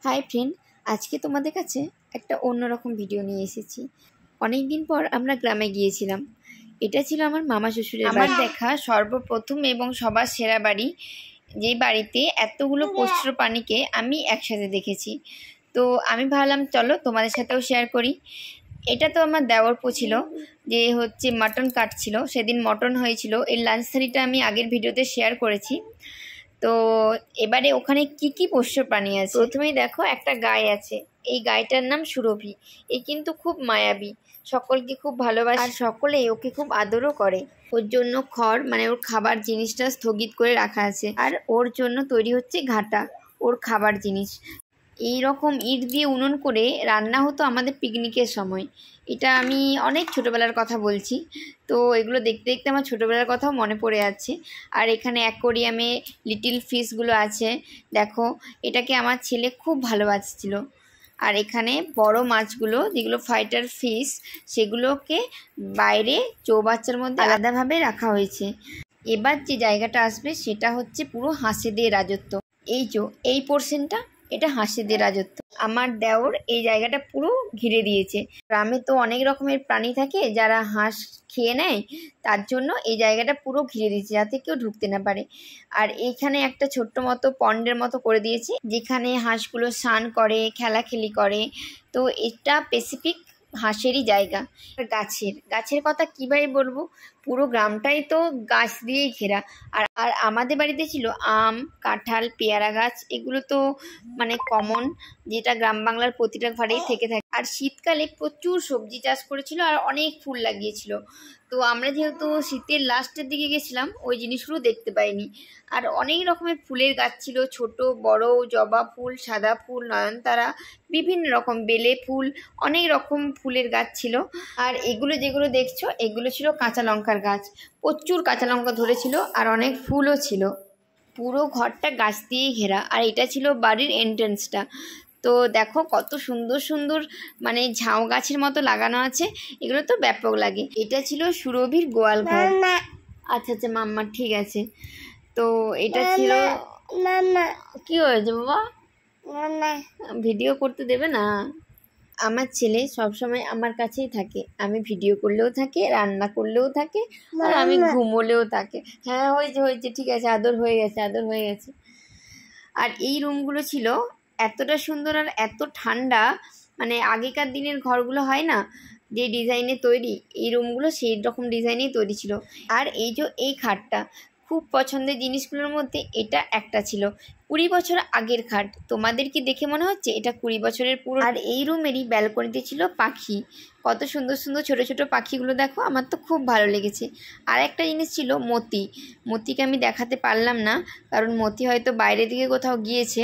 Hi friend, আজকে তোমাদের কাছে একটা অন্যরকম ভিডিও নিয়ে এসেছি। অনেক দিন পর আমরা গ্রামে গিয়েছিলাম। এটা ছিল আমার মামা শ্বশুরের বাড়ি। আমার দেখা সর্বপ্রথম এবং সবার সেরা বাড়ি, যে বাড়িতে এতগুলো পোষ্য প্রাণীকে আমি একসাথে দেখেছি। তো আমি ভাবলাম চলো তোমাদের সাথেও শেয়ার করি। এটা তো আমার দেওরপো ছিল, যে হচ্ছে মাটন কাটছিল, সেদিন মটন হয়েছিল। এর লাঞ্চ থালিটা আমি আগের ভিডিওতে শেয়ার করেছি। তো এবারে ওখানে কি কি পোষ্য প্রাণী আছে। প্রথমেই দেখো একটা গাই আছে, এই গাইটার নাম সুরভি। এই কিন্তু খুব মায়াবী, সকলকে খুব ভালোবাসে আর সকলেই ওকে খুব আদরও করে। ওর জন্য খড় মানে ওর খাবার জিনিসটা স্থগিত করে রাখা আছে, আর ওর জন্য তৈরি হচ্ছে ঘাটা, ওর খাবার জিনিস। এই রকম ইট দিয়ে উনুন করে রান্না হতো আমাদের পিকনিকের সময়। এটা আমি অনেক ছোটোবেলার কথা বলছি। তো এগুলো দেখতে দেখতে আমার ছোটোবেলার কথাও মনে পড়ে যাচ্ছে। আর এখানে অ্যাকোরিয়ামে লিটিল ফিশগুলো আছে, দেখো এটাকে আমার ছেলে খুব ভালোবাসছিল। আর এখানে বড় মাছগুলো যেগুলো ফাইটার ফিশ, সেগুলোকে বাইরে চৌবাচ্চার মধ্যে আলাদাভাবে রাখা হয়েছে। এবার যে জায়গাটা আসবে সেটা হচ্ছে পুরো হাঁসেদের রাজত্ব। এই পোর্শনটা, এটা হাঁসেদের রাজত্ব। আমার দেওর এই জায়গাটা পুরো ঘিরে দিয়েছে। গ্রামে তো অনেক রকমের প্রাণী থাকে যারা হাঁস খেয়ে নেয়, তার জন্য এই জায়গাটা পুরো ঘিরে দিয়েছে যাতে কেউ ঢুকতে না পারে। আর এইখানে একটা ছোট্ট মতো পন্ডের মতো করে দিয়েছে, যেখানে হাঁসগুলো স্নান করে, খেলাখেলি করে। তো এটা স্পেসিফিক হাঁসেরই জায়গা। গাছের কথা কীভাবে বলবো, পুরো গ্রামটাই তো গাছ দিয়েই ঘেরা। আর আমাদের বাড়িতে ছিল আম, কাঁঠাল, পেয়ারা গাছ। এগুলো তো মানে কমন, যেটা গ্রাম বাংলার প্রতিটা ঘরেই থেকে থাকে। আর শীতকালে প্রচুর সবজি চাষ করেছিল আর অনেক ফুল লাগিয়েছিল। তো আমরা যেহেতু শীতের লাস্টের দিকে গেছিলাম, ওই জিনিসগুলো দেখতে পাইনি। আর অনেক রকমের ফুলের গাছ ছিল, ছোট বড়, জবা ফুল, সাদা ফুল, নয়নতারা, বিভিন্ন রকম বেলে ফুল, অনেক রকম ফুলের গাছ ছিল। আর এগুলো যেগুলো দেখছো, এগুলো ছিল কাঁচা লঙ্কার গাছ। প্রচুর কাঁচা লঙ্কা ধরেছিল আর অনেক ফুলও ছিল। পুরো ঘরটা গাছ দিয়েই ঘেরা। আর এটা ছিল বাড়ির এন্ট্রেন্সটা। তো দেখো কত সুন্দর সুন্দর মানে ঝাউ গাছের মতো লাগানো আছে, এগুলো তো ব্যাপক লাগে। এটা ছিল সুরভির গোয়াল ঘর। আচ্ছা আচ্ছা মাম্মা, ঠিক আছে। তো এটা ছিল, কি হয়েছে বাবা, ভিডিও করতে দেবে না? আমার ছেলে সবসময় আমার কাছেই থাকে, আমি ভিডিও করলেও থাকে, রান্না করলেও থাকে, আর আমি ঘুমোলেও থাকে। হ্যাঁ হয়েছে, ঠিক আছে, আদর হয়ে গেছে। আর এই রুমগুলো ছিল এতটা সুন্দর আর এত ঠান্ডা, মানে আগেকার দিনের ঘরগুলো হয় না যে ডিজাইনে তৈরি, এই রুমগুলো সেই রকম ডিজাইনেই তৈরি ছিল। আর এই খাটটা খুব পছন্দের জিনিসগুলোর মধ্যে এটা একটা ছিল। 20 বছর আগের খাট। তোমাদের কি দেখে মনে হচ্ছে এটা 20 বছরের পুরো? আর এই রুমেরই ব্যালকনিতে ছিল পাখি, কত সুন্দর সুন্দর ছোট ছোট পাখিগুলো দেখো, আমার তো খুব ভালো লেগেছে। আর একটা জিনিস ছিল মতিকে আমি দেখাতে পারলাম না, কারণ মতি হয়তো বাইরে দিকে কোথাও গিয়েছে।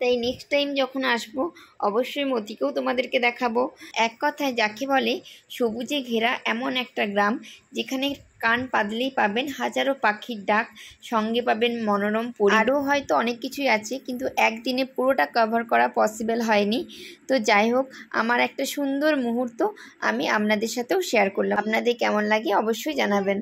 তাই নেক্সট টাইম যখন আসবো অবশ্যই মতিকেও তোমাদেরকে দেখাবো। এক কথায় যাকে বলে সবুজে ঘেরা এমন একটা গ্রাম, যেখানে কান পাতলেই পাবেন হাজারো পাখির ডাক, সঙ্গে পাবেন মনোরম পরিবেশ। আরও হয়তো অনেক কিছুই আছে, কিন্তু একদিনে পুরোটা কভার করা পসিবল হয়নি। তো যাই হোক, আমার একটা সুন্দর মুহূর্ত আমি আপনাদের সাথেও শেয়ার করলাম। আপনাদের কেমন লাগে অবশ্যই জানাবেন।